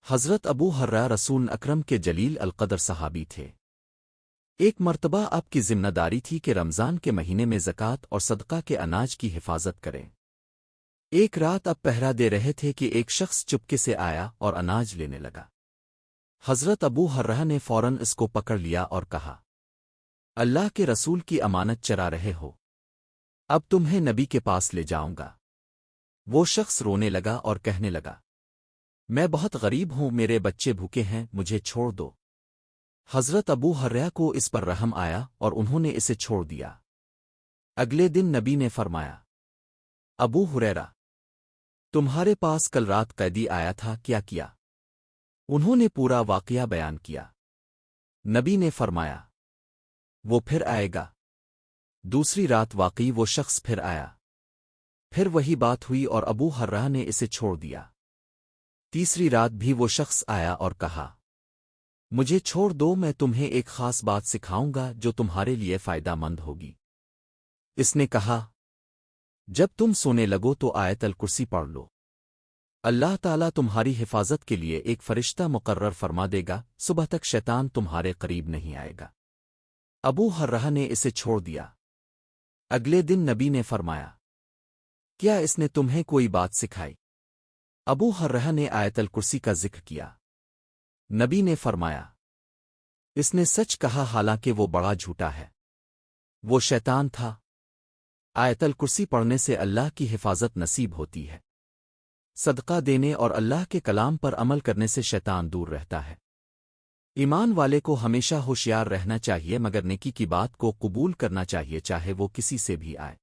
حضرت ابو ہرہ رسول اکرم کے جلیل القدر صحابی تھے۔ ایک مرتبہ آپ کی ذمہ داری تھی کہ رمضان کے مہینے میں زکوٰۃ اور صدقہ کے اناج کی حفاظت کریں۔ ایک رات اب پہرا دے رہے تھے کہ ایک شخص چپکے سے آیا اور اناج لینے لگا۔ حضرت ابو ہرہ نے فوراً اس کو پکڑ لیا اور کہا، اللہ کے رسول کی امانت چرا رہے ہو، اب تمہیں نبی کے پاس لے جاؤں گا۔ وہ شخص رونے لگا اور کہنے لگا، میں بہت غریب ہوں، میرے بچے بھوکے ہیں، مجھے چھوڑ دو۔ حضرت ابو ہرہ کو اس پر رحم آیا اور انہوں نے اسے چھوڑ دیا۔ اگلے دن نبی نے فرمایا، ابو ہریرہ، تمہارے پاس کل رات قیدی آیا تھا، کیا کیا؟ انہوں نے پورا واقعہ بیان کیا۔ نبی نے فرمایا، وہ پھر آئے گا۔ دوسری رات واقعی وہ شخص پھر آیا، پھر وہی بات ہوئی اور ابو ہرہ نے اسے چھوڑ دیا۔ تیسری رات بھی وہ شخص آیا اور کہا، مجھے چھوڑ دو، میں تمہیں ایک خاص بات سکھاؤں گا جو تمہارے لیے فائدہ مند ہوگی۔ اس نے کہا، جب تم سونے لگو تو آیت الکرسی پڑھ لو، اللہ تعالیٰ تمہاری حفاظت کے لیے ایک فرشتہ مقرر فرما دے گا، صبح تک شیطان تمہارے قریب نہیں آئے گا۔ ابو ہرہ نے اسے چھوڑ دیا۔ اگلے دن نبی نے فرمایا، کیا اس نے تمہیں کوئی بات سکھائی؟ ابو ہرہ نے آیت الکرسی کا ذکر کیا۔ نبی نے فرمایا، اس نے سچ کہا حالانکہ وہ بڑا جھوٹا ہے، وہ شیطان تھا۔ آیت الکرسی پڑھنے سے اللہ کی حفاظت نصیب ہوتی ہے۔ صدقہ دینے اور اللہ کے کلام پر عمل کرنے سے شیطان دور رہتا ہے۔ ایمان والے کو ہمیشہ ہوشیار رہنا چاہیے، مگر نیکی کی بات کو قبول کرنا چاہیے چاہے وہ کسی سے بھی آئے۔